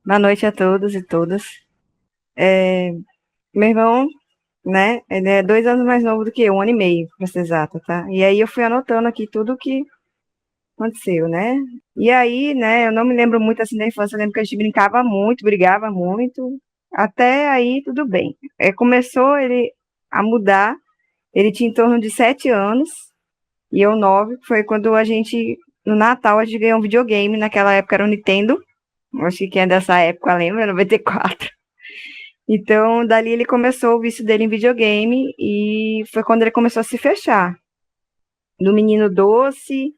Boa noite a todos e todas. É, Meu irmão, né, ele é 2 anos mais novo do que eu, 1 ano e meio, pra ser exata, tá? E aí eu fui anotando aqui tudo o que aconteceu, né? E aí, né, eu não me lembro muito assim da infância, eu lembro que a gente brincava muito, brigava muito, até aí tudo bem. Começou ele a mudar, ele tinha em torno de 7 anos, e eu 9, foi quando no Natal, a gente ganhou um videogame, naquela época era o Nintendo, acho que quem é dessa época lembra, 94. Então, dali ele começou o vício dele em videogame e foi quando ele começou a se fechar. Do menino doce,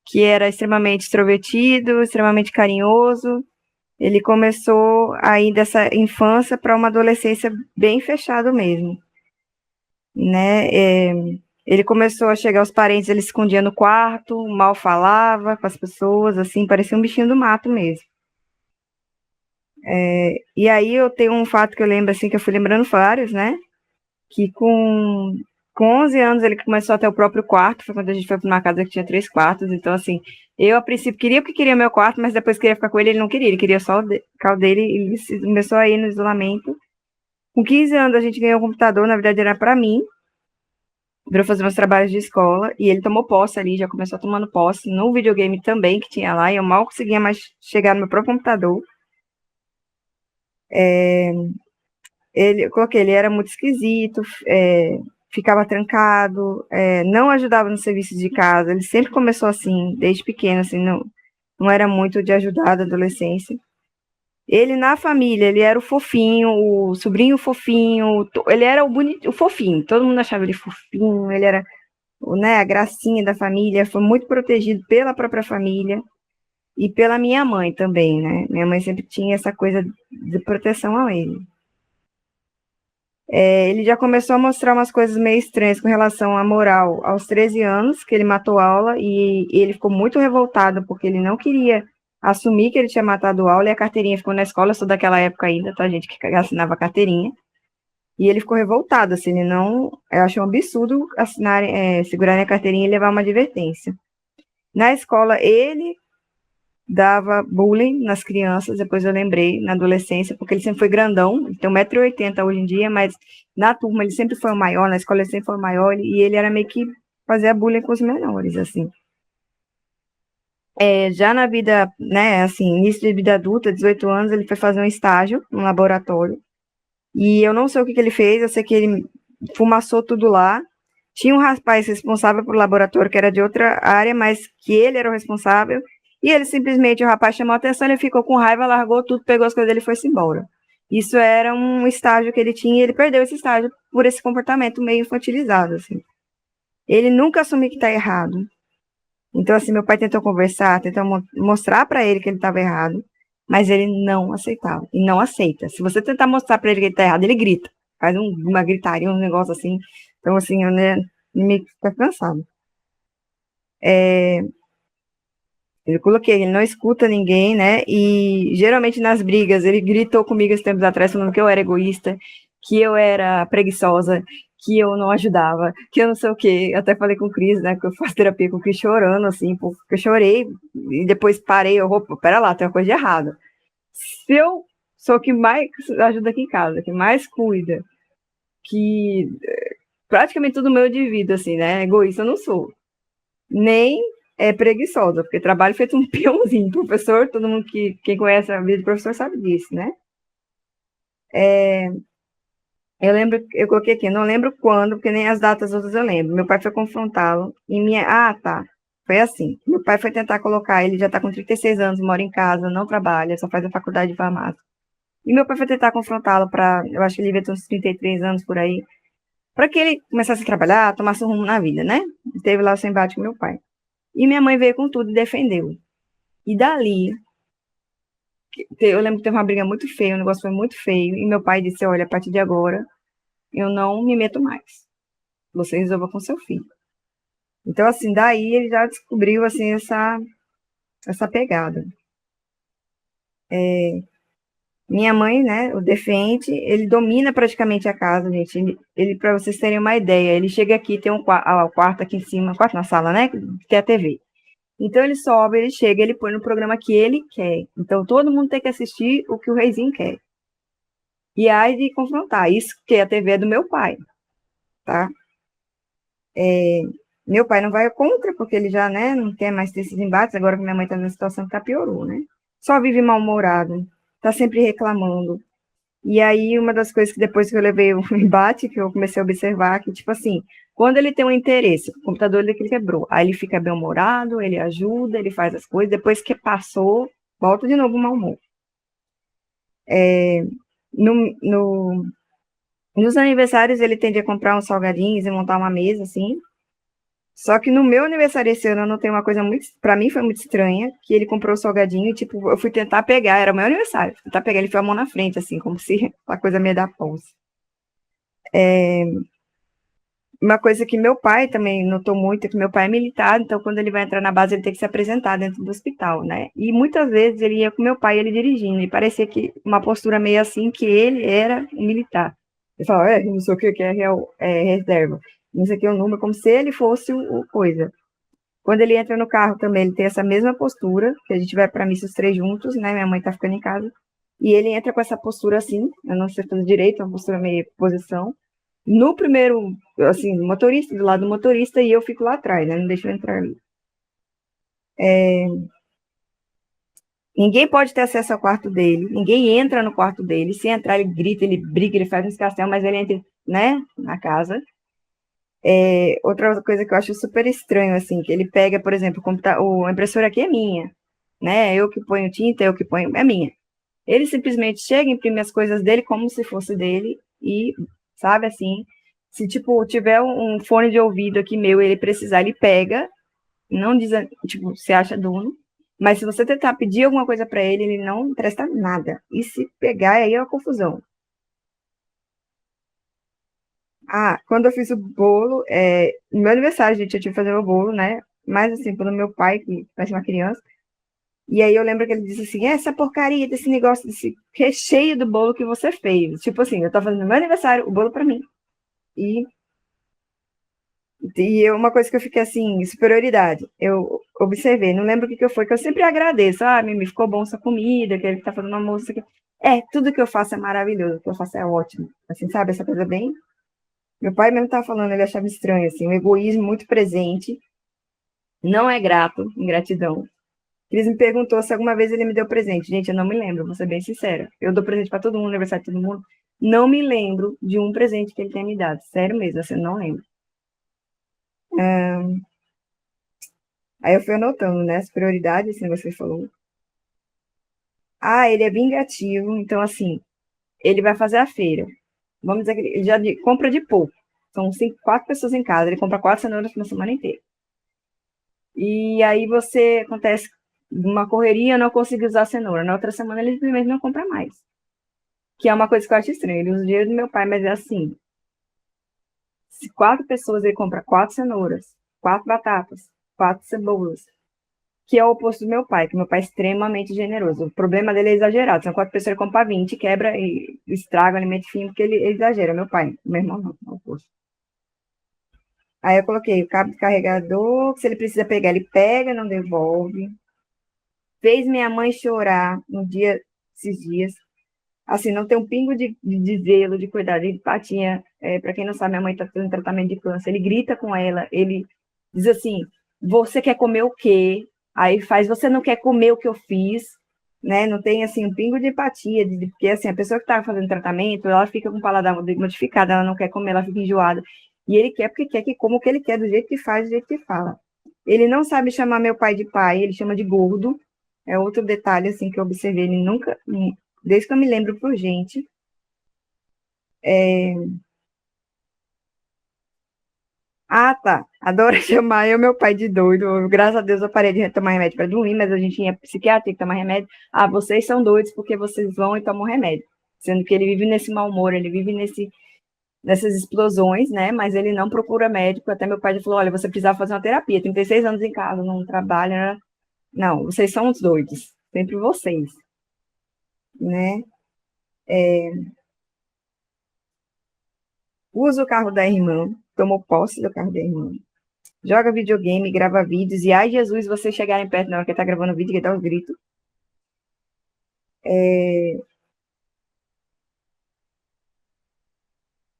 que era extremamente extrovertido, extremamente carinhoso, ele começou aí dessa infância para uma adolescência bem fechado mesmo, né? Ele começou a chegar aos parentes, ele se escondia no quarto, mal falava com as pessoas, assim, parecia um bichinho do mato mesmo. E aí eu tenho um fato que eu lembro, assim, que eu fui lembrando vários, né? Que com 11 anos ele começou a ter o próprio quarto, foi quando a gente foi para uma casa que tinha 3 quartos, então assim, eu a princípio queria porque queria meu quarto, mas depois queria ficar com ele, ele não queria, ele queria só ficar o dele, e ele começou a ir no isolamento. Com 15 anos a gente ganhou um computador, na verdade era para mim, para eu fazer meus trabalhos de escola, e ele tomou posse ali, já começou tomando posse no videogame também que tinha lá, e eu mal conseguia mais chegar no meu próprio computador. Eu coloquei, ele era muito esquisito, ficava trancado, não ajudava no serviço de casa. Ele sempre começou assim, desde pequeno, assim, não era muito de ajudar da adolescência. Ele na família, ele era o fofinho, o sobrinho fofinho, ele era o fofinho, todo mundo achava ele fofinho, ele era, né, a gracinha da família, foi muito protegido pela própria família e pela minha mãe também, né? Minha mãe sempre tinha essa coisa de proteção a ele. Ele já começou a mostrar umas coisas meio estranhas com relação à moral aos 13 anos, que ele matou aula, e ele ficou muito revoltado porque ele não queria assumir que ele tinha matado aula, e a carteirinha ficou na escola, eu sou daquela época ainda, tá, gente, que assinava a carteirinha, e ele ficou revoltado, assim, ele não, eu achei um absurdo segurarem a carteirinha e levar uma advertência. Na escola, ele dava bullying nas crianças, depois eu lembrei, na adolescência, porque ele sempre foi grandão, ele tem 1,80 m hoje em dia, mas na turma ele sempre foi o maior, na escola ele sempre foi o maior, e ele era meio que fazia bullying com os menores, assim. Já na vida, né, assim, início de vida adulta, 18 anos, ele foi fazer um estágio no laboratório, e eu não sei o que ele fez, eu sei que ele fumaçou tudo lá. Tinha um rapaz responsável pelo laboratório, que era de outra área, mas que ele era o responsável. E ele simplesmente, o rapaz chamou a atenção, ele ficou com raiva, largou tudo, pegou as coisas dele e foi-se embora. Isso era um estágio que ele tinha e ele perdeu esse estágio por esse comportamento meio infantilizado, assim. Ele nunca assumiu que está errado. Então, assim, meu pai tentou conversar, tentou mostrar para ele que ele estava errado, mas ele não aceitava. E não aceita. Se você tentar mostrar para ele que ele está errado, ele grita. Faz uma gritaria, um negócio assim. Então, assim, eu né, me fica cansado. Eu coloquei, ele não escuta ninguém, né? E geralmente nas brigas, ele gritou comigo esses tempos atrás, falando que eu era egoísta, que eu era preguiçosa, que eu não ajudava, que eu não sei o quê. Eu até falei com o Cris, né? Que eu faço terapia com o Cris chorando, assim, porque eu chorei e depois parei, pera lá, tem uma coisa de errado. Se eu sou o que mais ajuda aqui em casa, que mais cuida, que praticamente tudo meu eu divido, assim, né? Egoísta eu não sou. Nem preguiçosa, porque trabalho feito um peãozinho. Professor, todo mundo quem conhece a vida do professor sabe disso, né? Eu lembro, eu coloquei aqui, não lembro quando, porque nem as datas outras eu lembro. Meu pai foi confrontá-lo e minha. Ah, tá. Foi assim. Meu pai foi tentar colocar, ele já tá com 36 anos, mora em casa, não trabalha, só faz a faculdade de farmácia. E meu pai foi tentar confrontá-lo para, eu acho que ele devia ter uns 33 anos por aí, para que ele começasse a trabalhar, tomasse um rumo na vida, né? Teve lá o seu embate com meu pai. E minha mãe veio com tudo e defendeu. E dali, eu lembro que teve uma briga muito feia, o negócio foi muito feio, e meu pai disse, olha, a partir de agora, eu não me meto mais. Você resolva com seu filho. Então, assim, daí ele já descobriu, assim, essa pegada. Minha mãe, né, o defende, ele domina praticamente a casa, gente. Ele para vocês terem uma ideia, ele chega aqui, tem o quarto aqui em cima, quarto na sala, né, que tem a TV. Então ele sobe, ele chega, ele põe no programa que ele quer. Então todo mundo tem que assistir o que o reizinho quer. E aí de confrontar. Isso que a TV é do meu pai, tá? Meu pai não vai contra, porque ele já, né, não quer mais ter esses embates, agora que minha mãe tá numa situação que tá piorou, né? Só vive mal-humorado, tá sempre reclamando. E aí, uma das coisas que depois que eu levei o embate, que eu comecei a observar, que, tipo assim, quando ele tem um interesse, o computador dele quebrou, aí ele fica bem-humorado, ele ajuda, ele faz as coisas, depois que passou, volta de novo o mau humor. No, no, nos aniversários, ele tende a comprar uns salgadinhos e montar uma mesa, assim. Só que no meu aniversário esse ano, eu notei uma coisa muito, pra mim foi muito estranha, que ele comprou o salgadinho e, tipo, eu fui tentar pegar, era o meu aniversário, fui tentar pegar, ele foi a mão na frente, assim, como se a coisa me dar pause. Uma coisa que meu pai também notou muito é que meu pai é militar, então quando ele vai entrar na base, ele tem que se apresentar dentro do hospital, né? E muitas vezes ele ia com meu pai, ele dirigindo, e parecia que uma postura meio assim, que ele era um militar. Ele falava, não sei o que é, reserva, não sei o que é o número, como se ele fosse o coisa. Quando ele entra no carro também, ele tem essa mesma postura, que a gente vai para missa os três juntos, né? Minha mãe tá ficando em casa. E ele entra com essa postura assim, eu não sei fazer direito, uma postura meio posição. No primeiro, assim, motorista, do lado do motorista, e eu fico lá atrás, né? Não deixa eu entrar ali. Ninguém pode ter acesso ao quarto dele, ninguém entra no quarto dele. Se entrar, ele grita, ele briga, ele faz um escarcéu, mas ele entra, né, na casa. Outra coisa que eu acho super estranho, assim, que ele pega, por exemplo, a impressora aqui é minha, né? Eu que ponho tinta, eu que ponho, é minha. Ele simplesmente chega, imprime as coisas dele como se fosse dele e, sabe, assim, se, tipo, tiver um fone de ouvido aqui meu e ele precisar, ele pega, não diz, tipo, se acha dono, mas se você tentar pedir alguma coisa para ele, ele não presta nada. E se pegar, aí é uma confusão. Ah, quando eu fiz o bolo, no meu aniversário, gente, eu tive que fazer o bolo, né? Mas assim, pelo meu pai, que parece uma criança. E aí eu lembro que ele disse assim, essa porcaria desse negócio, desse recheio do bolo que você fez. Tipo assim, eu tava fazendo no meu aniversário, o bolo pra mim. E, uma coisa que eu fiquei assim, superioridade. Eu observei, não lembro o que que foi, que eu sempre agradeço. Ah, Mimi, ficou bom essa comida, que ele tá fazendo almoço aqui. Tudo que eu faço é maravilhoso, o que eu faço é ótimo. Assim, sabe, essa coisa bem. Meu pai mesmo tava falando, ele achava estranho, assim, um egoísmo muito presente. Não é grato, ingratidão. Eles me perguntou se alguma vez ele me deu presente. Gente, eu não me lembro, vou ser bem sincera. Eu dou presente para todo mundo, aniversário de todo mundo. Não me lembro de um presente que ele tenha me dado. Sério mesmo, assim, eu não lembro. Aí eu fui anotando, né, as prioridades, assim, você falou. Ah, ele é vingativo, então, assim, ele vai fazer a feira. Vamos dizer que ele já compra de pouco. São quatro pessoas em casa, ele compra quatro cenouras na semana inteira. E aí acontece uma correria, não consegui usar a cenoura. Na outra semana ele simplesmente não compra mais. Que é uma coisa que eu acho estranha. Ele usa o dinheiro do meu pai, mas é assim. Se quatro pessoas ele compra quatro cenouras, quatro batatas, quatro cebolas, que é o oposto do meu pai, que meu pai é extremamente generoso. O problema dele é exagerado. São quatro pessoas, ele compra 20, quebra e estraga o alimento fino, porque ele exagera. Meu pai, meu irmão não, é o oposto. Aí eu coloquei o cabo de carregador, se ele precisa pegar, ele pega, não devolve. Fez minha mãe chorar no dia, esses dias. Assim, não tem um pingo de zelo, de cuidado, de empatia. Para quem não sabe, minha mãe está fazendo tratamento de câncer. Ele grita com ela, ele diz assim: você quer comer o quê? Aí faz, você não quer comer o que eu fiz, né? Não tem assim um pingo de empatia, porque assim, a pessoa que está fazendo tratamento, ela fica com o paladar modificado, ela não quer comer, ela fica enjoada. E ele quer porque quer que coma o que ele quer, do jeito que faz, do jeito que fala. Ele não sabe chamar meu pai de pai, ele chama de gordo. É outro detalhe assim que eu observei, ele nunca, desde que eu me lembro por gente. Ah, tá. Adoro chamar eu meu pai de doido. Graças a Deus eu parei de tomar remédio para dormir, mas a gente tinha psiquiatra, tem que tomar remédio. Ah, vocês são doidos porque vocês vão e tomam remédio. Sendo que ele vive nesse mau humor, ele vive nessas explosões, né? Mas ele não procura médico. Até meu pai já falou: olha, você precisava fazer uma terapia. 36 anos em casa, não trabalha. Não, vocês são os doidos. Sempre vocês, né? Usa o carro da irmã, tomou posse do carro da irmã. joga videogame, grava vídeos, e ai, Jesus, vocês chegarem perto na hora que ele tá gravando o vídeo, que ele dá uns gritos.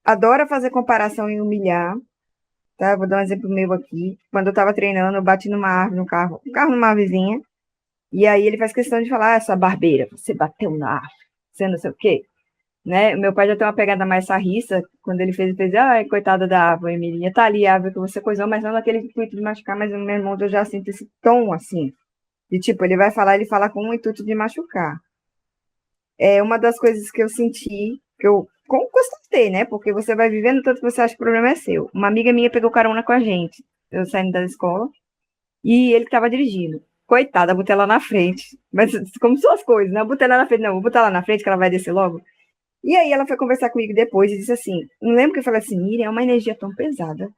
Adora fazer comparação e humilhar, tá? Vou dar um exemplo meu aqui. Quando eu tava treinando, eu bati numa árvore, no carro, um carro numa vizinha, e aí ele faz questão de falar, ah, essa barbeira, você bateu na árvore, você não sei o quê. Né? Meu pai já tem uma pegada mais sarrista, quando ele fez, ai, coitada da árvore, Emilinha, tá ali a árvore que você coisou, mas não naquele intuito de machucar, mas no meu irmão eu já sinto esse tom, assim, de tipo, ele vai falar, ele fala com o intuito de machucar. É uma das coisas que eu senti, que eu constatei, né? Porque você vai vivendo tanto que você acha que o problema é seu. Uma amiga minha pegou carona com a gente, eu saindo da escola, e ele que tava dirigindo. Coitada, botei ela na frente. Mas como são as coisas, né? Eu botei ela na frente, não, vou botar ela na frente que ela vai descer logo. E aí ela foi conversar comigo depois e disse assim, não lembro que eu falei assim, Miriam, é uma energia tão pesada,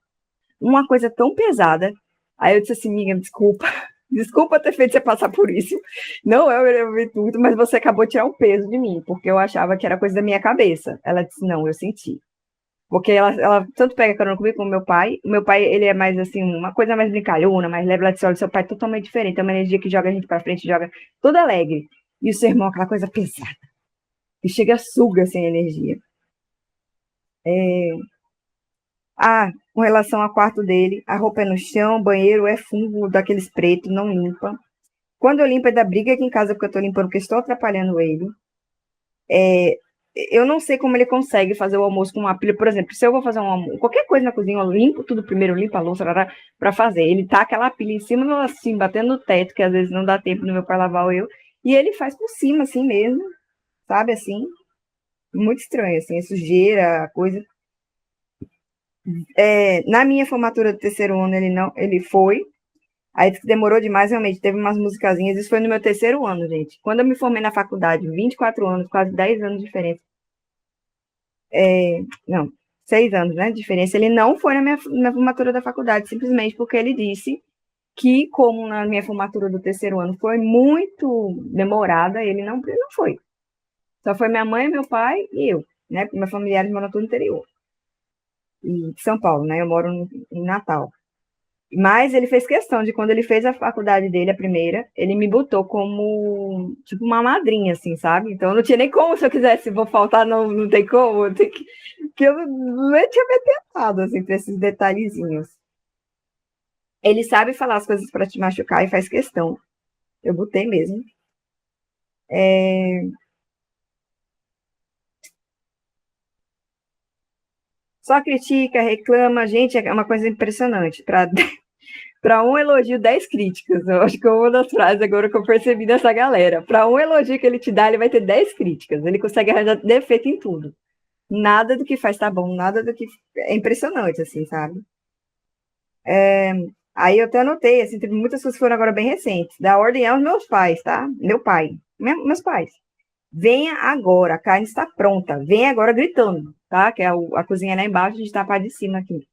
uma coisa tão pesada. Aí eu disse assim, Miriam, desculpa, desculpa ter feito você passar por isso. Não eu vi tudo, mas você acabou de tirar um peso de mim, porque eu achava que era coisa da minha cabeça. Ela disse, não, eu senti. Porque ela tanto pega carona comigo como meu pai. O meu pai, ele é mais assim, uma coisa mais brincalhona, mais leve. Ela disse, olha, seu pai é totalmente diferente. É uma energia que joga a gente pra frente, joga toda alegre. E o seu irmão, aquela coisa pesada. Que chega, suga, assim, a energia. Ah, com relação ao quarto dele, a roupa é no chão, o banheiro é fungo daqueles pretos, não limpa. Quando eu limpo é da briga aqui em casa, porque eu tô limpando, porque estou atrapalhando ele. É, eu não sei como ele consegue fazer o almoço com uma pilha. Por exemplo, se eu vou fazer um almoço, qualquer coisa na cozinha, eu limpo tudo primeiro, eu limpo a louça para fazer. Ele tá aquela pilha em cima, assim, batendo no teto, que às vezes não dá tempo no meu pai lavar ou eu. E ele faz por cima, assim mesmo, sabe, assim. Muito estranho, assim, a sujeira, a coisa. Na minha formatura do terceiro ano, ele não, ele foi. Aí demorou demais, realmente, teve umas musicazinhas. Isso foi no meu terceiro ano, gente. Quando eu me formei na faculdade, 24 anos, quase 10 anos de diferença. Não, 6 anos, né, de diferença. Ele não foi na formatura da faculdade, simplesmente porque ele disse que, como na minha formatura do terceiro ano foi muito demorada, ele não foi. Só foi minha mãe, meu pai e eu, né? Porque meus familiares moram tudo no interior. E São Paulo, né? Eu moro em Natal. Mas ele fez questão de, quando ele fez a faculdade dele, a primeira, ele me botou como, tipo, uma madrinha, assim, sabe? Então não tinha nem como, se eu quisesse, vou faltar, não, não tem como, tem que eu nem tinha me atentado, assim, pra esses detalhezinhos. Ele sabe falar as coisas para te machucar e faz questão. Eu botei mesmo. Só critica, reclama, gente, é uma coisa impressionante. Para um elogio, 10 críticas. Eu acho que é uma das frases agora que eu percebi dessa galera. Para um elogio que ele te dá, ele vai ter 10 críticas. Ele consegue arranjar defeito em tudo. Nada do que faz tá bom, nada do que. É impressionante, assim, sabe? Aí eu até anotei, assim, teve muitas coisas que foram agora bem recentes. Da ordem aos meus pais, tá? Meu pai. Meus pais. Venha agora, a carne está pronta. Venha agora gritando, tá? Que é a cozinha lá embaixo, a gente tá a parte de cima aqui.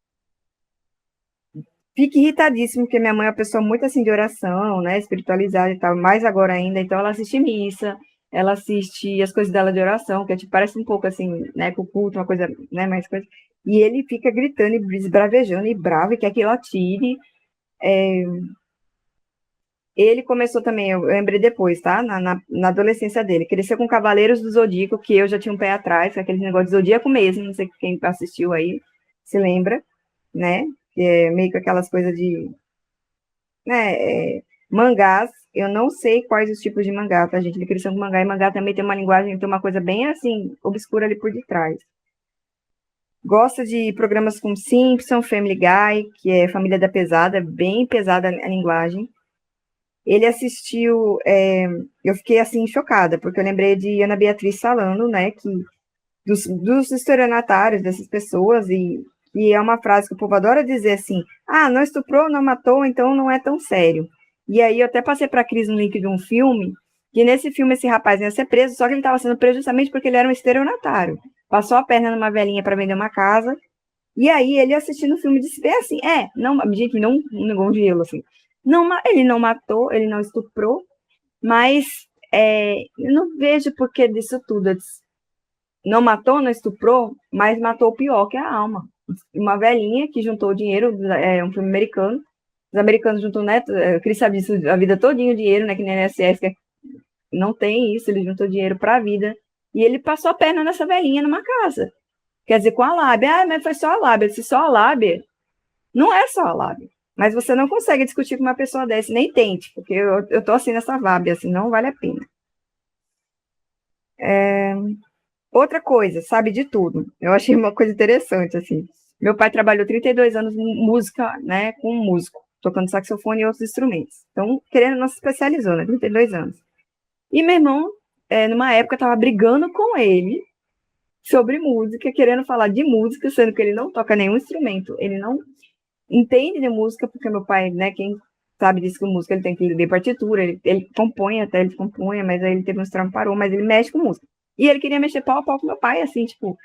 Fique irritadíssimo, porque minha mãe é uma pessoa muito assim de oração, né? Espiritualizada e tal, mais agora ainda. Então ela assiste missa, ela assiste as coisas dela de oração, que é, tipo, parece um pouco assim, né? Com o culto, uma coisa, né? Mais coisa. E ele fica gritando e esbravejando e bravo e quer que ela tire. Ele começou também, eu lembrei depois, tá? Na adolescência dele. Cresceu com Cavaleiros do Zodíaco, que eu já tinha um pé atrás, aquele negócio de Zodíaco mesmo, não sei quem assistiu aí se lembra, né? Que é meio que aquelas coisas de, né, mangás. Eu não sei quais os tipos de mangá, tá, gente? Ele cresceu com mangá, e mangá também tem uma linguagem, tem uma coisa bem assim, obscura ali por detrás. Gosta de programas como Simpson, Family Guy, que é Família da Pesada, bem pesada a linguagem. Ele assistiu, eu fiquei assim chocada, porque eu lembrei de Ana Beatriz falando, né, que dos estelionatários, dessas pessoas, e é uma frase que o povo adora dizer assim, ah, não estuprou, não matou, então não é tão sério. E aí eu até passei para a Cris no link de um filme, que nesse filme esse rapaz ia ser preso, só que ele estava sendo preso justamente porque ele era um estelionatário. Passou a perna numa velhinha para vender uma casa, e aí ele assistindo o filme disse bem assim, não, gente, não um negócio de gelo, assim. Não, ele não matou, ele não estuprou, mas eu não vejo porquê disso tudo. Eu disse, não matou, não estuprou, mas matou o pior, que é a alma. uma velhinha que juntou dinheiro, um filme americano. Os americanos juntam, né? Eu queria saber disso a vida todinha, o dinheiro, né? Que nem INSS, que não tem isso, ele juntou dinheiro para a vida. E ele passou a perna nessa velhinha numa casa. Quer dizer, com a lábia. Ah, mas foi só a lábia. Se só a lábia, não é só a lábia. Mas você não consegue discutir com uma pessoa dessa, nem tente, porque eu tô assim nessa vibe, assim, não vale a pena. Outra coisa, sabe de tudo. Eu achei uma coisa interessante, assim. Meu pai trabalhou 32 anos em música, né, com um músico, tocando saxofone e outros instrumentos. Então, querendo, não se especializou, né, 32 anos. E meu irmão, numa época, estava brigando com ele sobre música, querendo falar de música, sendo que ele não toca nenhum instrumento. Ele não entende de música, porque meu pai, né, quem sabe disso com música, ele tem que ler partitura, ele compõe, até ele compõe, mas aí ele teve um estramo, parou, mas ele mexe com música. E ele queria mexer pau a pau com meu pai, assim, tipo,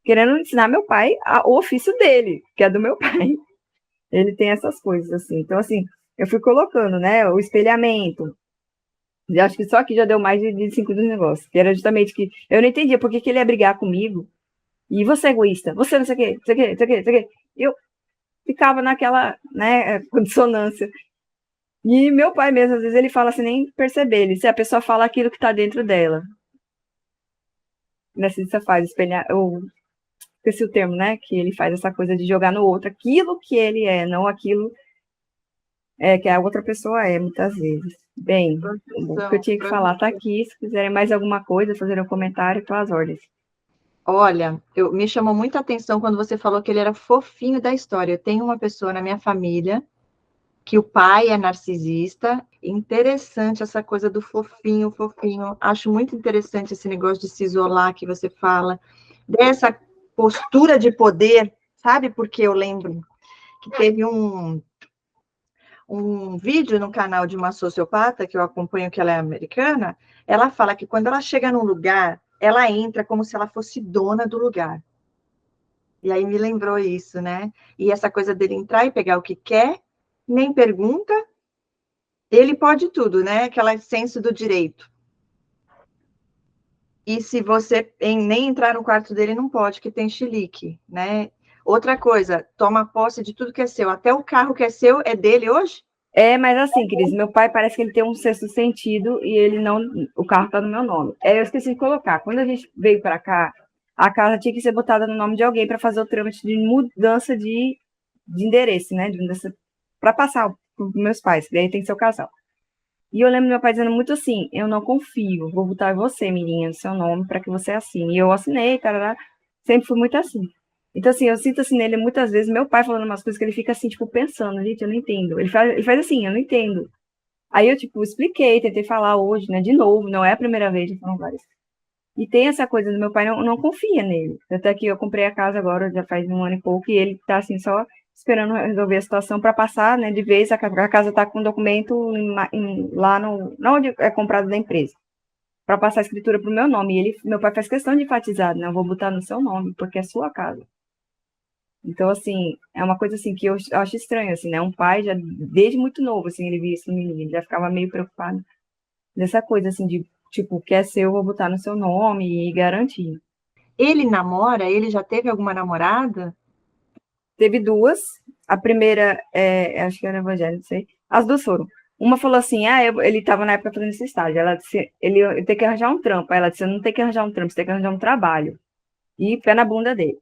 querendo ensinar meu pai o ofício dele, que é do meu pai. Ele tem essas coisas, assim. Então, assim, eu fui colocando, né, o espelhamento. Eu acho que só aqui já deu mais de 5 dos negócios. Que era justamente que eu não entendia por que ele ia brigar comigo. E você é egoísta, você não sei o quê, não sei o quê, não sei o quê, não sei o quê. Eu ficava naquela, né, dissonância. E meu pai mesmo, às vezes, ele fala assim, nem perceber. Ele, se a pessoa fala aquilo que tá dentro dela. Nessa você faz espelhar, eu esqueci o termo, né? Que ele faz essa coisa de jogar no outro aquilo que ele é, não aquilo que a outra pessoa é, muitas vezes. Bem, o que eu tinha que falar tá aqui. Se quiserem mais alguma coisa, fazerem um comentário, estou às ordens. Olha, me chamou muita atenção quando você falou que ele era fofinho da história. Eu tenho uma pessoa na minha família que o pai é narcisista. Interessante essa coisa do fofinho, fofinho. Acho muito interessante esse negócio de se isolar que você fala, dessa postura de poder, sabe? Porque eu lembro que teve um vídeo no canal de uma sociopata, que eu acompanho, que ela é americana. Ela fala que quando ela chega num lugar, ela entra como se ela fosse dona do lugar. E aí me lembrou isso, né? E essa coisa dele entrar e pegar o que quer, nem pergunta, ele pode tudo, né? Aquela senso do direito. E se você nem entrar no quarto dele, não pode, que tem chilique, né? Outra coisa, toma posse de tudo que é seu. Até o carro que é seu é dele hoje? Mas assim, Cris, meu pai parece que ele tem um sexto sentido e ele não. O carro tá no meu nome. Eu esqueci de colocar. Quando a gente veio para cá, a casa tinha que ser botada no nome de alguém para fazer o trâmite de mudança de endereço, né? De mudança para passar para meus pais, que daí tem que ser o casal. E eu lembro meu pai dizendo muito assim: eu não confio, vou botar você, menina, no seu nome, para que você assine. E eu assinei, tarará, sempre fui muito assim. Então, assim, eu sinto assim nele muitas vezes, meu pai falando umas coisas que ele fica assim, tipo, pensando, gente, eu não entendo. Ele faz assim, eu não entendo. Aí eu, tipo, expliquei, tentei falar hoje, né, de novo, não é a primeira vez, já foram várias. E tem essa coisa do meu pai não confia nele. Até que eu comprei a casa agora, já faz um ano e pouco, e ele tá assim, só esperando resolver a situação para passar, né, de vez, a casa tá com documento lá no, onde é comprado da empresa, para passar a escritura pro meu nome. E meu pai faz questão de enfatizar, não, vou botar no seu nome, porque é sua casa. Então, assim, é uma coisa assim que eu acho estranho, assim, né? Um pai já, desde muito novo, assim, ele via isso no menino, ele já ficava meio preocupado dessa coisa, assim, de, tipo, quer ser, eu vou botar no seu nome e garantir. Ele namora? Ele já teve alguma namorada? Teve duas, a primeira, acho que era evangélica, não sei, as duas foram. Uma falou assim, ele estava na época fazendo esse estágio, ela disse, ele tem que arranjar um trampo. Aí ela disse, não tem que arranjar um trampo, você tem que arranjar um trabalho. E pé na bunda dele.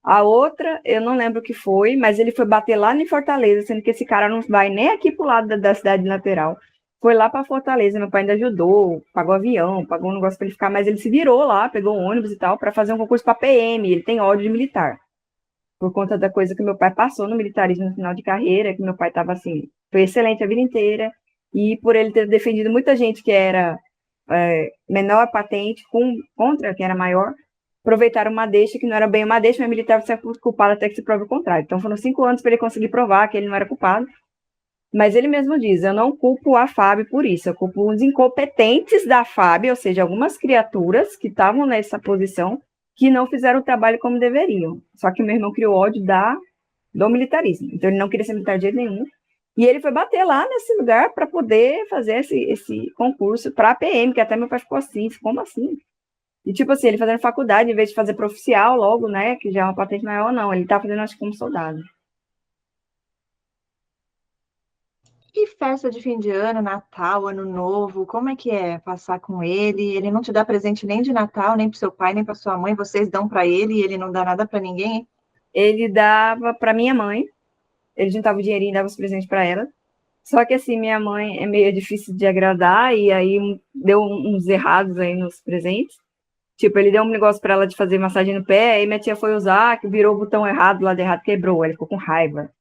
A outra, eu não lembro o que foi, mas ele foi bater lá em Fortaleza, sendo que esse cara não vai nem aqui pro lado da cidade lateral. Foi lá para Fortaleza, meu pai ainda ajudou, pagou avião, pagou um negócio para ele ficar, mas ele se virou lá, pegou um ônibus e tal, para fazer um concurso para PM. Ele tem ódio de militar, por conta da coisa que meu pai passou no militarismo no final de carreira, que meu pai estava assim, foi excelente a vida inteira, e por ele ter defendido muita gente que era menor patente contra quem era maior, aproveitaram uma deixa que não era bem uma deixa, mas militar ser culpado até que se prove o contrário. Então foram 5 anos para ele conseguir provar que ele não era culpado. Mas ele mesmo diz, eu não culpo a FAB por isso, eu culpo os incompetentes da FAB, ou seja, algumas criaturas que estavam nessa posição que não fizeram o trabalho como deveriam. Só que meu irmão criou ódio do militarismo. Então ele não queria ser militar de jeito nenhum. E ele foi bater lá nesse lugar para poder fazer esse concurso para a PM, que até meu pai ficou assim, como assim? E, tipo assim, ele fazendo faculdade, em vez de fazer pro oficial logo, né, que já é uma patente maior, não. Ele tá fazendo, acho que como soldado. E festa de fim de ano, Natal, Ano Novo, como é que é passar com ele? Ele não te dá presente nem de Natal, nem para seu pai, nem para sua mãe, vocês dão para ele e ele não dá nada para ninguém? Ele dava pra minha mãe, ele juntava o dinheirinho e dava os presentes pra ela. Só que assim, minha mãe é meio difícil de agradar e aí deu uns errados aí nos presentes. Tipo, ele deu um negócio pra ela de fazer massagem no pé, aí minha tia foi usar, que virou o botão errado, do lado errado quebrou, ele ficou com raiva.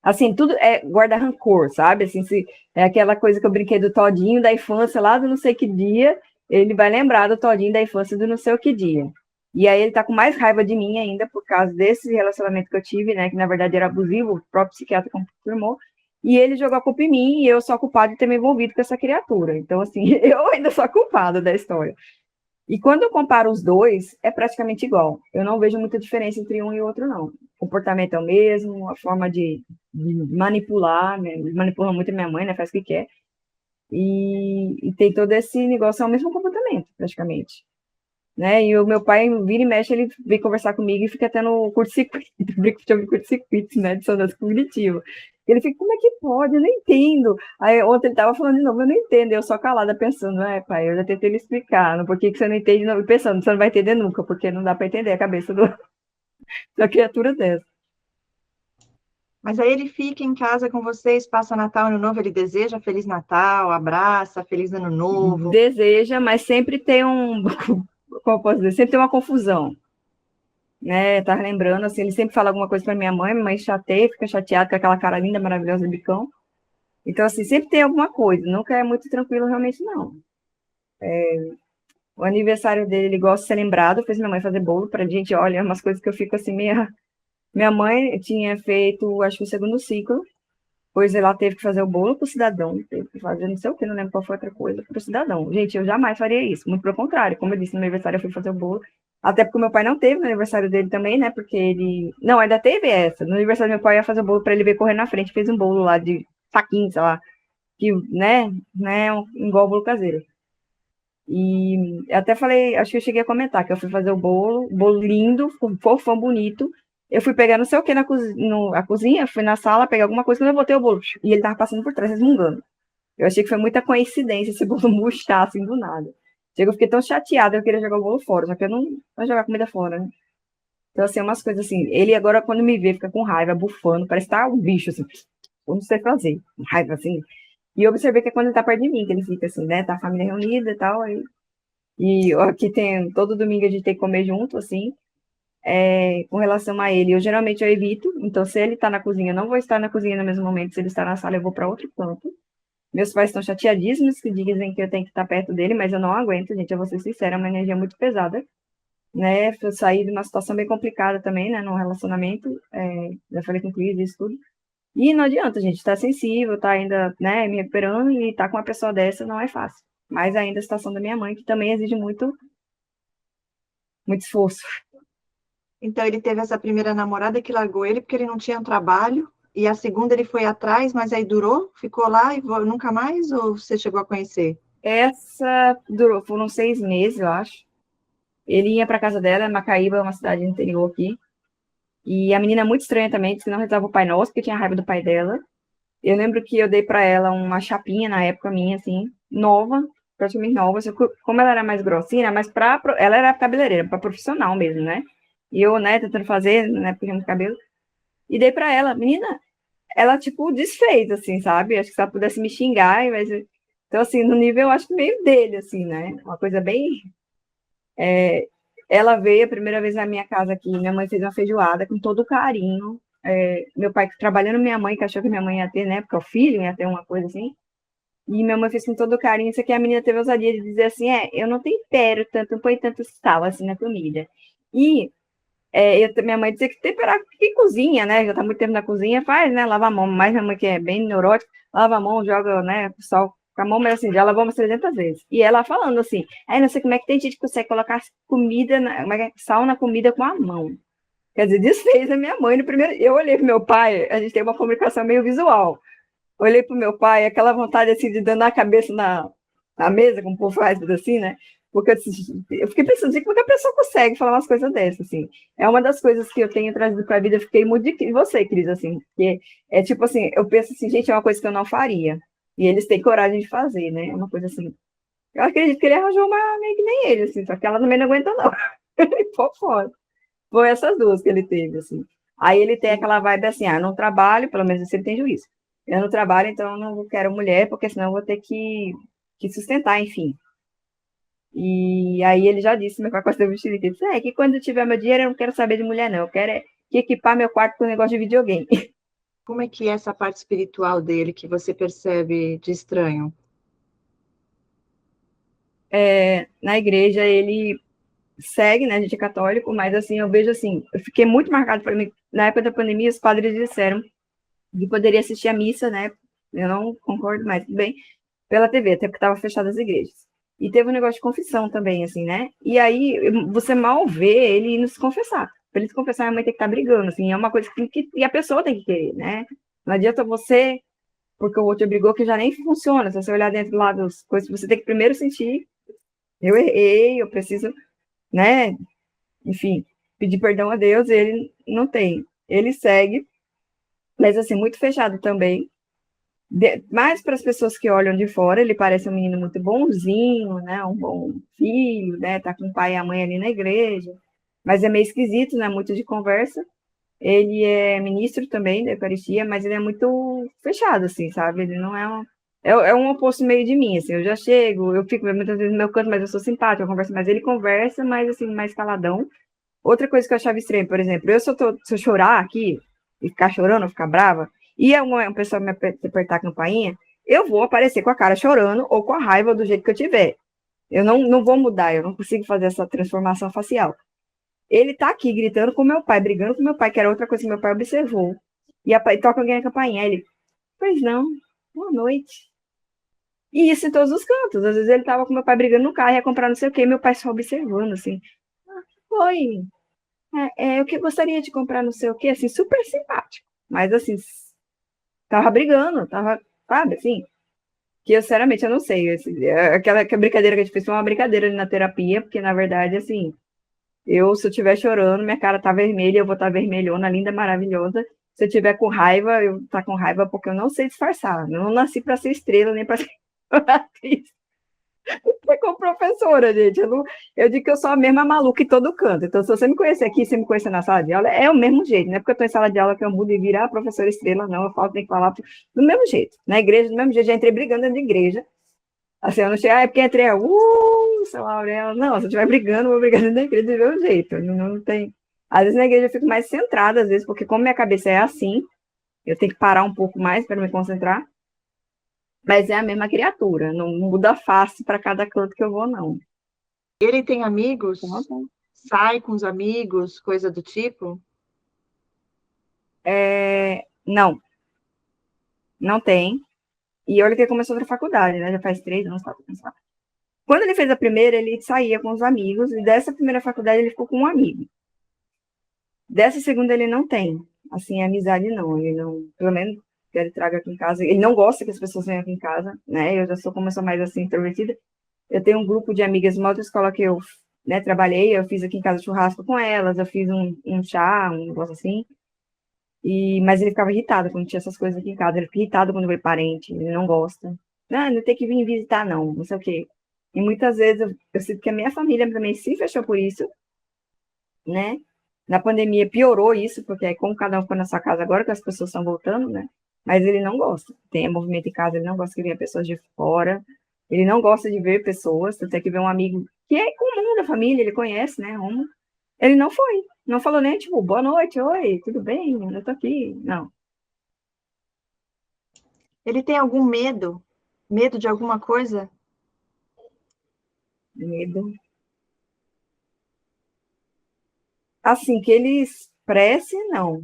Assim, tudo é guarda rancor, sabe? Assim, se é aquela coisa que eu brinquei do todinho da infância lá do não sei que dia, ele vai lembrar do todinho da infância do não sei o que dia. E aí ele tá com mais raiva de mim ainda por causa desse relacionamento que eu tive, né, que na verdade era abusivo, o próprio psiquiatra confirmou. E ele jogou a culpa em mim e eu sou a culpada de ter me envolvido com essa criatura. Então, assim, eu ainda sou a culpada da história. E quando eu comparo os dois, é praticamente igual. Eu não vejo muita diferença entre um e o outro, não. O comportamento é o mesmo, a forma de manipular, né? Eles manipulam muito a minha mãe, né? Faz o que quer. E tem todo esse negócio, é o mesmo comportamento, praticamente. Né? E o meu pai, vira e mexe, ele vem conversar comigo e fica tendo curto-circuito, brinco de curto-circuito, né? Dissonância cognitiva. Ele fica, como é que pode? Eu não entendo. Aí ontem ele tava falando de novo, eu não entendo. Eu só calada pensando, pai, eu já tentei lhe explicar, no porquê que você não entende, não, pensando, você não vai entender nunca, porque não dá para entender a cabeça da criatura dessa. Mas aí ele fica em casa com vocês, passa Natal, Ano Novo, ele deseja Feliz Natal, abraça, Feliz Ano Novo. Deseja, mas sempre tem um, como eu posso dizer, sempre tem uma confusão. Né, tá lembrando, assim, ele sempre fala alguma coisa para minha mãe chateia, fica chateada com aquela cara linda, maravilhosa do bicão. Então, assim, sempre tem alguma coisa, nunca é muito tranquilo realmente, não. O aniversário dele, ele gosta de ser lembrado, fez minha mãe fazer bolo pra gente, olha, umas coisas que eu fico assim, meia... Minha mãe tinha feito, acho que o segundo ciclo, pois ela teve que fazer o bolo pro cidadão, teve que fazer não sei o que, não lembro qual foi outra coisa, pro cidadão. Gente, eu jamais faria isso, muito pelo contrário, como eu disse, no meu aniversário eu fui fazer o bolo, até porque o meu pai não teve no aniversário dele também, né, porque ele... Não, ainda teve essa, no aniversário do meu pai ia fazer o bolo pra ele ver correr na frente, fez um bolo lá de saquinho, sei lá, que, né, igual o bolo caseiro. E até falei, acho que eu cheguei a comentar que eu fui fazer o bolo lindo, fofão, bonito. Eu fui pegar não sei o que na cozinha, fui na sala pegar alguma coisa, quando eu botei o bolo, e ele tava passando por trás, resmungando. Eu achei que foi muita coincidência esse bolo murchar assim do nada. Chega, eu fiquei tão chateada, eu queria jogar o bolo fora, só que eu não vou jogar comida fora, né? Então, assim, umas coisas assim. Ele agora, quando me vê, fica com raiva, bufando, parece que tá um bicho, assim, eu não sei fazer, raiva assim. E eu observei que é quando ele tá perto de mim, que ele fica assim, né? Tá a família reunida e tal, aí e aqui tem, todo domingo a gente tem que comer junto, assim, com relação a ele. Eu evito, então se ele tá na cozinha, eu não vou estar na cozinha no mesmo momento, se ele está na sala, eu vou para outro canto. Meus pais estão chateadíssimos, que dizem que eu tenho que estar perto dele, mas eu não aguento, gente, eu vou ser sincera, é uma energia muito pesada, né? Eu saí de uma situação bem complicada também, né, no relacionamento, já falei com o Cris, isso tudo. E não adianta, gente, tá sensível, tá ainda, né, me recuperando e tá com uma pessoa dessa não é fácil. Mas ainda a situação da minha mãe, que também exige muito esforço. Então ele teve essa primeira namorada que largou ele porque ele não tinha trabalho, e a segunda ele foi atrás, mas aí durou, ficou lá e nunca mais, ou você chegou a conhecer? Essa durou, foram 6 meses, eu acho. Ele ia para casa dela, Macaíba, uma cidade interior aqui. E a menina é muito estranha também, disse que não rezava o Pai Nosso, porque tinha raiva do pai dela. Eu lembro que eu dei para ela uma chapinha na época minha, assim, nova, praticamente nova. Só que como ela era mais grossinha, mas ela era cabeleireira, para profissional mesmo, né? E eu, né, tentando fazer, né, pegando cabelo. E dei para ela, menina, ela, tipo, desfez, assim, sabe? Acho que se ela pudesse me xingar, mas... Então, assim, no nível, acho que meio dele, assim, né? Uma coisa bem... Ela veio a primeira vez na minha casa aqui, minha mãe fez uma feijoada com todo carinho. Meu pai trabalhando, minha mãe, que achou que minha mãe ia ter, né? Porque o filho ia ter uma coisa assim. E minha mãe fez com todo carinho. Isso aqui a menina teve a ousadia de dizer assim: eu não tempero tanto, não põe tanto sal assim na comida. E minha mãe dizia que temperar que cozinha, né? Já tá muito tempo na cozinha, faz, né? Lava a mão. Mas minha mãe, que é bem neurótica, lava a mão, joga, né? Sal com a mão, mas assim, já lavou umas 300 vezes. E ela falando assim: não sei como é que tem gente que consegue colocar comida, sal na comida com a mão. Quer dizer, desfez a minha mãe no primeiro. Eu olhei pro meu pai, a gente tem uma comunicação meio visual. Olhei pro meu pai, aquela vontade assim de dar a cabeça na mesa, como o povo faz, assim, né? Porque eu fiquei pensando, gente, como é que a pessoa consegue falar umas coisas dessas, assim? É uma das coisas que eu tenho trazido para a vida, eu fiquei muito de você, Cris, assim, porque é tipo assim, eu penso assim, gente, é uma coisa que eu não faria. E eles têm coragem de fazer, né? É uma coisa assim. Eu acredito que ele arranjou uma meio que nem ele, assim, só que ela também não aguenta, não. Ele foi fora. Foi essas duas que ele teve, assim. Aí ele tem aquela vibe assim, ah, não trabalho, pelo menos ele tem juízo. Eu não trabalho, então eu não quero mulher, porque senão eu vou ter que sustentar, enfim. E aí ele já disse, meu pai com seu vestido, ele disse, que quando eu tiver meu dinheiro eu não quero saber de mulher, não. Eu quero é que equipar meu quarto com um negócio de videogame. Como é que é essa parte espiritual dele que você percebe de estranho? Na igreja ele segue, né? A gente é católico, mas assim, eu vejo assim, eu fiquei muito marcado para mim. Na época da pandemia, os padres disseram que poderia assistir a missa, né? Eu não concordo, mas tudo bem, pela TV, até porque estava fechadas as igrejas. E teve um negócio de confissão também, assim, né? E aí você mal vê ele indo se confessar. Para ele se confessar, a mãe tem que estar brigando, assim, é uma coisa que e a pessoa tem que querer, né? Não adianta você, porque o outro brigou, que já nem funciona. Se você olhar dentro lá das coisas, você tem que primeiro sentir, eu errei, eu preciso, né? Enfim, pedir perdão a Deus, ele não tem. Ele segue, mas assim, muito fechado também. Mais para as pessoas que olham de fora, ele parece um menino muito bonzinho, né? Um bom filho, né? Tá com o pai e a mãe ali na igreja, mas é meio esquisito, né? Muito de conversa. Ele é ministro também da Eucaristia, mas ele é muito fechado, assim, sabe? Ele não é um. É um oposto meio de mim, assim. Eu já chego, eu fico muitas vezes no meu canto, mas eu sou simpática, eu converso, mas ele conversa, mas assim, mais caladão. Outra coisa que eu achava estranho, por exemplo, se eu chorar aqui, e ficar chorando, ficar brava, e uma pessoa me apertar a campainha, eu vou aparecer com a cara chorando ou com a raiva do jeito que eu tiver. Eu não vou mudar, eu não consigo fazer essa transformação facial. Ele tá aqui gritando com meu pai, brigando com meu pai, que era outra coisa que meu pai observou. E toca alguém na campainha. Ele, pois não, boa noite. E isso em todos os cantos. Às vezes ele tava com meu pai brigando no carro, ia comprar não sei o quê, meu pai só observando, assim. Oi, eu que gostaria de comprar não sei o quê, assim, super simpático. Mas, assim, tava brigando, tava, sabe, assim, que eu, sinceramente, eu não sei. Assim, aquela brincadeira que a gente fez foi uma brincadeira ali na terapia, porque, na verdade, assim, se eu estiver chorando, minha cara tá vermelha, eu vou estar vermelhona, linda, maravilhosa. Se eu tiver com raiva, eu tá com raiva porque eu não sei disfarçar. Eu não nasci para ser estrela, nem para ser atriz. Foi como professora, gente. Eu digo que eu sou a mesma maluca em todo canto. Então, se você me conhecer aqui, se me conhecer na sala de aula, é o mesmo jeito. Não é porque eu estou em sala de aula que eu mudo e virar professora estrela, não. Eu falo, tenho que falar do mesmo jeito. Na igreja, do mesmo jeito. Já entrei brigando dentro de igreja. Assim, eu não chego, é porque entrei, seu Laurel. Não, se eu estiver brigando, eu vou brigando dentro da igreja do mesmo jeito. Não tem. Às vezes na igreja eu fico mais centrada, às vezes, porque como minha cabeça é assim, eu tenho que parar um pouco mais para me concentrar. Mas é a mesma criatura, não muda a face para cada canto que eu vou, não. Ele tem amigos? Sai com os amigos, coisa do tipo? Não, não tem. E olha que ele começou outra faculdade, né? Já faz 3 anos, tá? Quando ele fez a primeira, ele saía com os amigos, e dessa primeira faculdade ele ficou com um amigo. Dessa segunda ele não tem, assim, amizade não. Ele não, pelo menos que ele traga aqui em casa. Ele não gosta que as pessoas venham aqui em casa, né? Eu já sou como eu sou mais assim introvertida. Eu tenho um grupo de amigas de uma outra escola que eu, né, trabalhei, eu fiz aqui em casa churrasco com elas, eu fiz um chá, um negócio assim. Mas ele ficava irritado quando tinha essas coisas aqui em casa. Ele fica irritado quando vê parente, ele não gosta. Não tem que vir visitar, não sei o quê. E muitas vezes eu sinto que a minha família também se fechou por isso, né? Na pandemia piorou isso, porque aí como cada um ficou na sua casa agora que as pessoas estão voltando, né? Mas ele não gosta. Tem movimento em casa, ele não gosta que venha pessoas de fora. Ele não gosta de ver pessoas, tanto é que vê um amigo que é comum da família, ele conhece, né? Ele não foi. Não falou nem, tipo, boa noite, oi, tudo bem? Eu tô aqui. Não. Ele tem algum medo? Medo de alguma coisa? Medo. Assim, que ele expresse, não.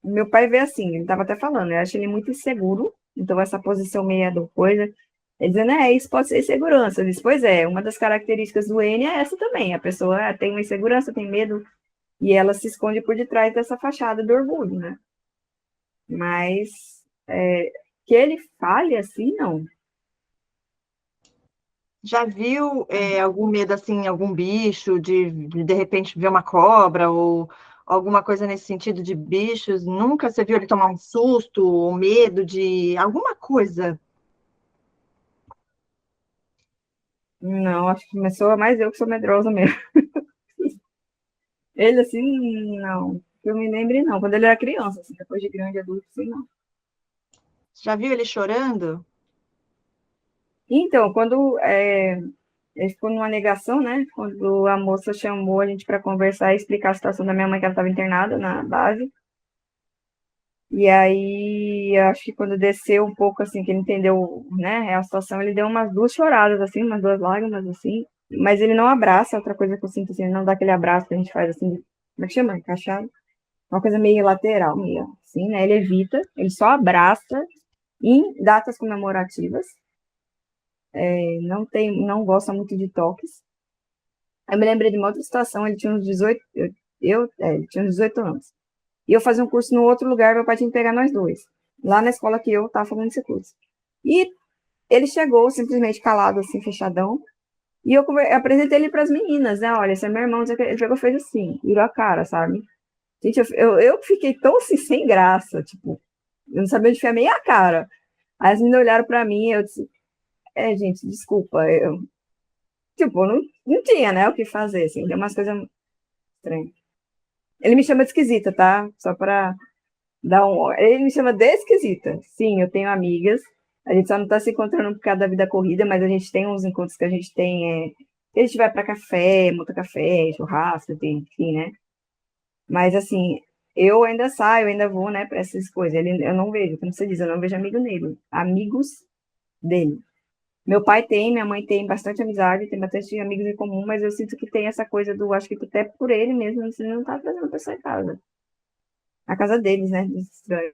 Meu pai vê assim, ele estava até falando, eu acho ele muito inseguro, então essa posição meia do coisa, ele dizendo, isso pode ser insegurança. Eu disse, pois é, uma das características do N é essa também, a pessoa tem uma insegurança, tem medo, e ela se esconde por detrás dessa fachada do orgulho, né? Mas que ele fale assim, não. Já viu algum medo assim, algum bicho, de repente ver uma cobra ou alguma coisa nesse sentido de bichos? Nunca você viu ele tomar um susto ou medo de alguma coisa? Não, acho que começou mais eu que sou medrosa mesmo. Ele, assim, não. Que eu me lembre, não. Quando ele era criança, assim, depois de grande adulto, assim, não. Já viu ele chorando? Então, quando ele ficou numa negação, né? Quando a moça chamou a gente para conversar e explicar a situação da minha mãe, que ela estava internada na base. E aí, acho que quando desceu um pouco, assim, que ele entendeu, né, a situação, ele deu umas duas choradas, assim, umas duas lágrimas, assim. Mas ele não abraça, outra coisa que eu sinto, assim, ele não dá aquele abraço que a gente faz, assim, como é que chama? Encaixado. Uma coisa meio lateral, meio assim, né? Ele evita, ele só abraça em datas comemorativas. Não tem, não gosta muito de toques. Eu me lembrei de uma outra situação, ele tinha uns 18, ele tinha uns 18 anos. E eu fazia um curso no outro lugar, meu pai tinha que pegar nós dois. Lá na escola que eu estava fazendo esse curso. E ele chegou simplesmente calado, assim, fechadão. E eu apresentei ele para as meninas, né? Olha, esse é meu irmão. Ele pegou e fez assim, virou a cara, sabe? Gente, eu fiquei tão assim, sem graça, tipo, eu não sabia onde enfiar meia cara. Aí as meninas olharam para mim e eu disse, gente, desculpa, tipo, não tinha, né, o que fazer, assim, deu umas coisas estranhas. Ele me chama de esquisita, tá? Só para dar um. Ele me chama de esquisita. Sim, eu tenho amigas. A gente só não tá se encontrando por causa da vida corrida, mas a gente tem uns encontros que a gente tem. Que a gente vai para café, monta café, churrasco, enfim, né? Mas assim, eu ainda saio, ainda vou, né, para essas coisas. Eu não vejo, como você diz, eu não vejo amigo nele. Amigos dele. Meu pai tem, minha mãe tem bastante amizade, tem bastante amigos em comum, mas eu sinto que tem essa coisa do, acho que até por ele mesmo, você não tá trazendo a pessoa em casa. A casa deles, né? Estranho.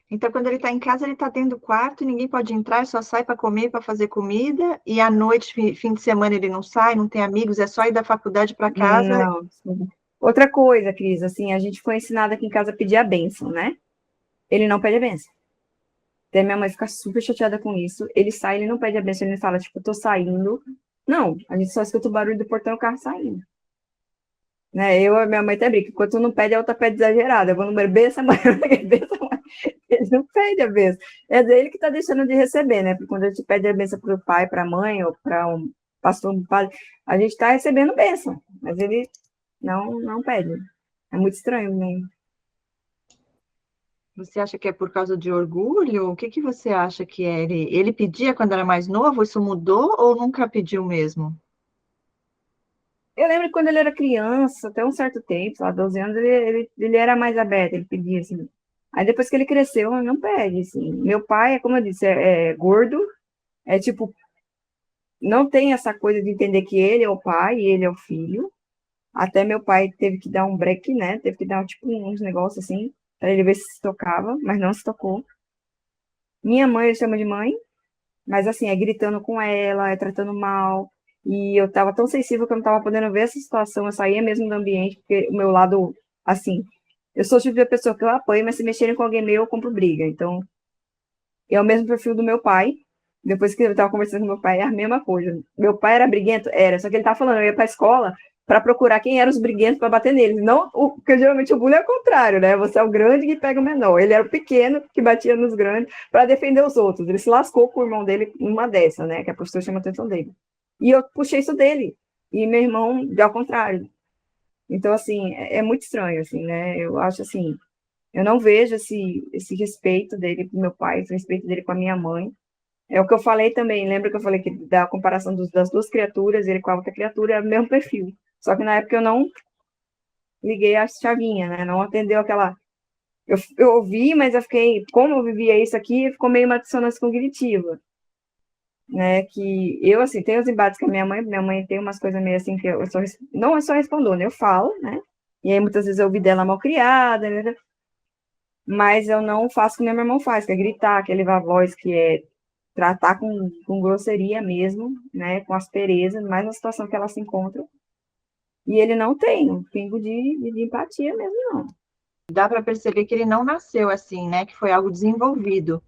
Então, quando ele está em casa, ele está dentro do quarto, ninguém pode entrar, só sai para comer, para fazer comida, e à noite, fim de semana, ele não sai, não tem amigos, é só ir da faculdade para casa. Não. Outra coisa, Cris, assim, a gente foi ensinado aqui em casa a pedir a bênção, né? Ele não pede a bênção. Até minha mãe fica super chateada com isso. Ele sai, ele não pede a bênção, ele fala, tipo, eu tô saindo. Não, a gente só escuta o barulho do portão e o carro saindo. Né? Eu e minha mãe até brinca, enquanto um não pede, a outra pede exagerada. Eu vou no banheiro, benção, mãe, benção, mãe. Ele não pede a benção. É ele que tá deixando de receber, né? Porque quando a gente pede a benção pro pai, pra mãe, ou pra um pastor, um padre, a gente tá recebendo bênção. Mas ele não pede. É muito estranho, né? Você acha que é por causa de orgulho? O que que você acha que é? Ele pedia quando era mais novo, isso mudou ou nunca pediu mesmo? Eu lembro que quando ele era criança, até um certo tempo, sei lá, 12 anos, ele era mais aberto, ele pedia, assim. Aí depois que ele cresceu, não pede, assim. Meu pai, como eu disse, é gordo, é tipo, não tem essa coisa de entender que ele é o pai e ele é o filho. Até meu pai teve que dar um break, né? Teve que dar, tipo, uns negócios assim, pra ele ver se tocava, mas não se tocou. Minha mãe, ele chama de mãe, mas assim, é gritando com ela, é tratando mal. E eu tava tão sensível que eu não tava podendo ver essa situação, eu saía mesmo do ambiente, porque o meu lado, assim, eu sou o tipo de pessoa que eu apanho, mas se mexerem com alguém meu, eu compro briga. Então, é o mesmo perfil do meu pai. Depois que eu tava conversando com meu pai, é a mesma coisa. Meu pai era briguento? Era, só que ele tava falando, eu ia pra escola para procurar quem eram os briguentos para bater neles. Não, porque geralmente o bullying é o contrário, né? Você é o grande que pega o menor. Ele era o pequeno que batia nos grandes para defender os outros. Ele se lascou com o irmão dele numa dessa, né? Que a professora chama a atenção dele. E eu puxei isso dele. E meu irmão, ao contrário. Então, assim, é muito estranho, assim, né? Eu acho assim, eu não vejo esse respeito dele com meu pai, esse respeito dele com a minha mãe. É o que eu falei também, lembra que eu falei que da comparação das duas criaturas, ele com a outra criatura é o mesmo perfil. Só que na época eu não liguei a chavinha, né? Não atendeu aquela. Eu ouvi, mas eu fiquei, como eu vivia isso aqui, ficou meio uma dissonância cognitiva, né? Que eu, assim, tenho os embates com a minha mãe tem umas coisas meio assim que eu só, não é só respondendo, eu falo, né? E aí muitas vezes eu ouvi dela mal criada, né? Mas eu não faço o que meu irmão faz, que é gritar, que é levar a voz, que é tratar com grosseria mesmo, né, com aspereza, mais na situação que ela se encontra. E ele não tem um pingo de empatia mesmo, não. Dá para perceber que ele não nasceu assim, né? Que foi algo desenvolvido.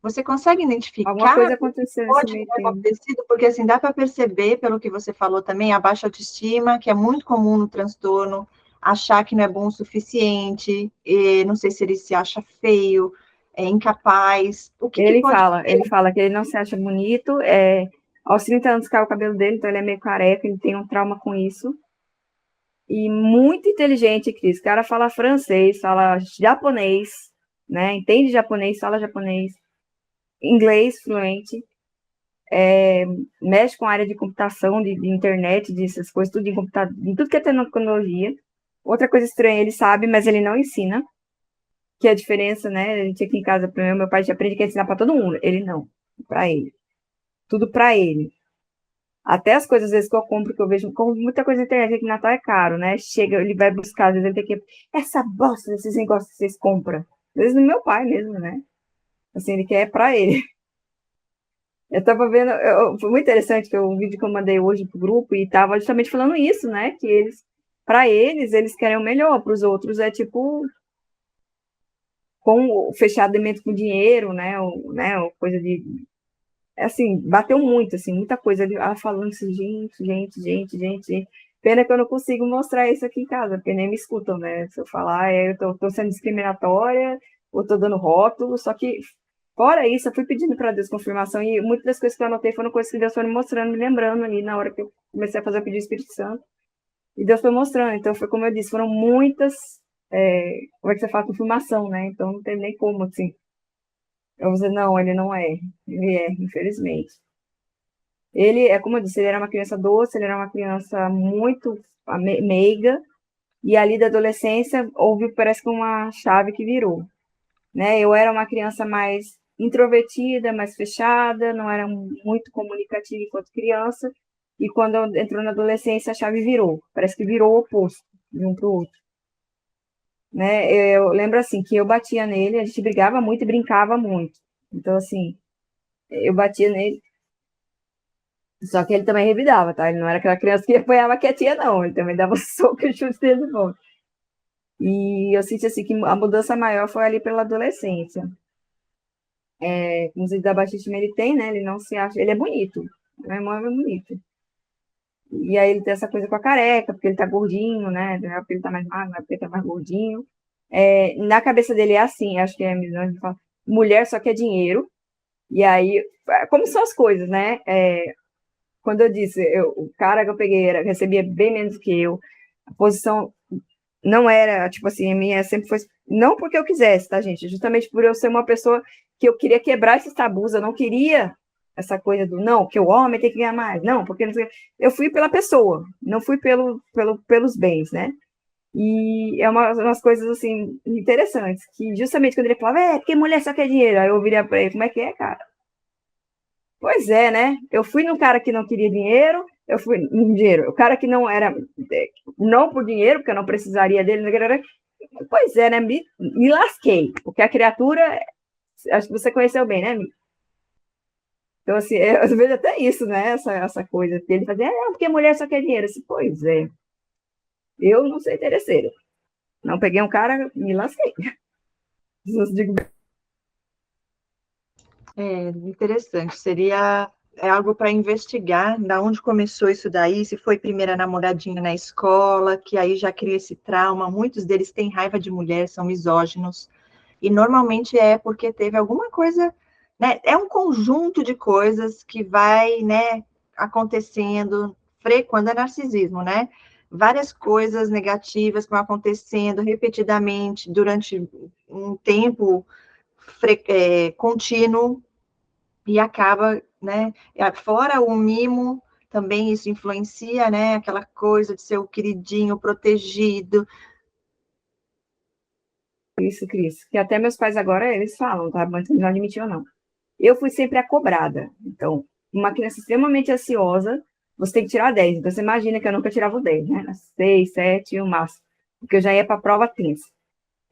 Você consegue Alguma identificar coisa o que aconteceu nesse pode meio ter tempo. acontecido? Porque, assim, dá para perceber, pelo que você falou também, a baixa autoestima, que é muito comum no transtorno, achar que não é bom o suficiente, não sei se ele se acha feio, é incapaz. O que pode Ele fala que ele não se acha bonito, aos 30 anos caiu o cabelo dele, então ele é meio careca, ele tem um trauma com isso. E muito inteligente, Cris. O cara fala francês, fala japonês, né? Entende japonês, fala japonês, inglês fluente, mexe com a área de computação, de internet, dessas coisas, tudo em computador, em tudo que é tecnologia. Outra coisa estranha, ele sabe, mas ele não ensina, que é a diferença, né? A gente aqui em casa, meu pai já aprende que é ensinar para todo mundo. Ele não, para ele. Tudo para ele. Até as coisas, às vezes, que eu compro, que eu vejo, como muita coisa na internet, que Natal é caro, né? Chega, ele vai buscar, às vezes ele tem que. Essa bosta desses negócios que vocês compram. Às vezes no meu pai mesmo, né? Assim, ele quer pra ele. Eu tava vendo, foi muito interessante que um vídeo que eu mandei hoje pro grupo e tava justamente falando isso, né? Que eles, pra eles, eles querem o melhor, pros outros é tipo, com o fechamento com dinheiro, né? Ou coisa de. Assim, bateu muito, assim, muita coisa. Ela falando assim, gente. Pena que eu não consigo mostrar isso aqui em casa, porque nem me escutam, né? Se eu falar, eu tô sendo discriminatória, ou tô dando rótulo, só que, fora isso, eu fui pedindo para Deus confirmação, e muitas das coisas que eu anotei foram coisas que Deus foi me mostrando, me lembrando ali, na hora que eu comecei a fazer o pedido do Espírito Santo, e Deus foi mostrando. Então, foi como eu disse, foram muitas, como é que você fala, confirmação, né? Então, não tem nem como, assim, eu vou dizer, não, ele não é. Ele é, infelizmente. Ele, é como eu disse, ele era uma criança doce, ele era uma criança muito meiga, e ali da adolescência houve, parece que uma chave que virou, né? Eu era uma criança mais introvertida, mais fechada, não era muito comunicativa enquanto criança, e quando entrou na adolescência a chave virou, parece que virou o oposto de um para o outro, né? Eu lembro assim que eu batia nele, a gente brigava muito e brincava muito, então assim, eu batia nele. Só que ele também revidava, tá? Ele não era aquela criança que apanhava quietinha, não. Ele também dava soco e chute dele de volta. E eu senti assim que a mudança maior foi ali pela adolescência. Como você da baixíssima ele tem, né? Ele não se acha. Ele é bonito. Meu irmão é bonito. E aí ele tem essa coisa com a careca, porque ele tá gordinho, né? Não é porque ele tá mais magro, não é porque ele tá mais gordinho. Na cabeça dele é assim, acho que é a visão de falar, mulher só quer dinheiro. E aí, como são as coisas, né? Quando eu disse, o cara que eu peguei recebia bem menos que eu, a posição não era, tipo assim, a minha sempre foi, não porque eu quisesse, tá, gente? Justamente por eu ser uma pessoa que eu queria quebrar esses tabus, eu não queria essa coisa do, não, que o homem tem que ganhar mais, não, porque não sei, eu fui pela pessoa, não fui pelos bens, né? E é umas coisas, assim, interessantes, que justamente quando ele falava, porque mulher só quer dinheiro, aí eu viria pra ele, como é que é, cara? Pois é, né? Eu fui num cara que não queria dinheiro, eu fui no dinheiro. O cara que não era, não por dinheiro, porque eu não precisaria dele. Pois é, né? Me lasquei, porque a criatura, acho que você conheceu bem, né, Mi? Então, assim, eu vejo até isso, né? Essa coisa. Que ele fazia, porque mulher só quer dinheiro. Assim, pois é, eu não sou interesseiro. Não peguei um cara, me lasquei. Digo, Interessante. Seria algo para investigar, da onde começou isso daí, se foi primeira namoradinha na escola, que aí já cria esse trauma. Muitos deles têm raiva de mulher, são misóginos, e normalmente é porque teve alguma coisa, né? É um conjunto de coisas que vai, né, acontecendo, quando é narcisismo, né? Várias coisas negativas que vão acontecendo repetidamente durante um tempo contínuo e acaba, né? Fora o mimo, também isso influencia, né? Aquela coisa de ser o queridinho, protegido. isso, Cris. Que até meus pais agora, eles falam, tá? Mas não admitiam, não. Eu fui sempre a cobrada. Então, uma criança extremamente ansiosa, você tem que tirar 10. Então, você imagina que eu nunca tirava o 10, né? 6, 7, o máximo. Porque eu já ia para a prova tensa.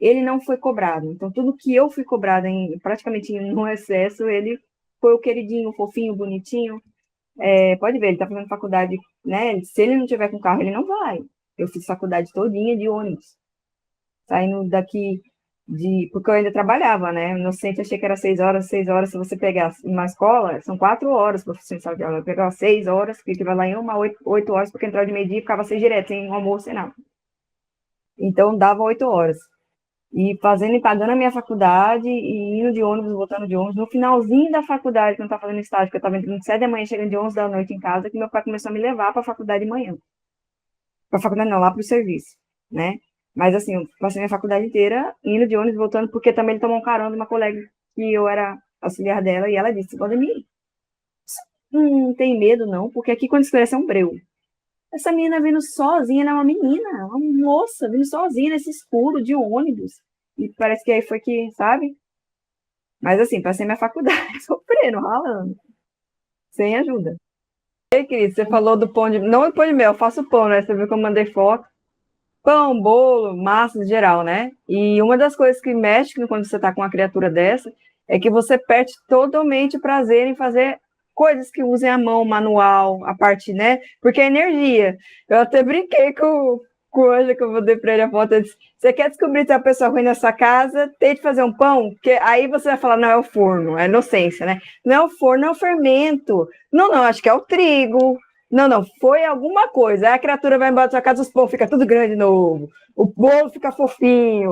Ele não foi cobrado. Então, tudo que eu fui cobrada praticamente no excesso, ele foi o queridinho, o fofinho, bonitinho. Pode ver, ele está fazendo faculdade, né? Se ele não tiver com carro, ele não vai. Eu fiz faculdade todinha de ônibus. Saindo daqui Porque eu ainda trabalhava, né? No centro achei que era 6 horas, 6 horas, se você pegar uma escola, são 4 horas para você sala de aula. Eu pegava 6 horas, que vai lá em 8 horas, porque entrava de meio-dia e ficava 6 direto, sem almoço, sem nada. Então dava 8 horas. E fazendo e pagando a minha faculdade, e indo de ônibus, voltando de ônibus. No finalzinho da faculdade, que eu não estava fazendo estágio, que eu estava entrando de 7 da manhã, chegando de 11 da noite em casa, que meu pai começou a me levar para a faculdade de manhã. Para a faculdade não, lá para o serviço, né? Mas assim, eu passei minha faculdade inteira indo de ônibus, voltando, porque também ele tomou um carão de uma colega que eu era auxiliar dela, e ela disse, Valdemir, não tem medo não, porque aqui quando escurece é um breu. Essa menina vindo sozinha, ela é uma menina, uma moça, vindo sozinha nesse escuro de ônibus. E parece que aí foi que, sabe? Mas assim, passei minha faculdade sofrendo, ralando, sem ajuda. E aí, Cris, você falou do pão de... Não do pão de mel, eu faço pão, né? Você viu que eu mandei foto. Pão, bolo, massa em geral, né? E uma das coisas que mexe quando você tá com uma criatura dessa é que você perde totalmente o prazer em fazer coisas que usem a mão, manual, a parte, né? Porque é energia. Eu até brinquei com o Ângelo, que eu mandei pra ele a foto. Eu disse, você quer descobrir se é uma pessoa ruim na sua casa? Tente fazer um pão, porque aí você vai falar, não, é o forno, é inocência, né? Não é o forno, é o fermento. Não, não, acho que é o trigo. Não, não, foi alguma coisa. Aí a criatura vai embora da sua casa, os pão fica tudo grande de novo. O bolo fica fofinho.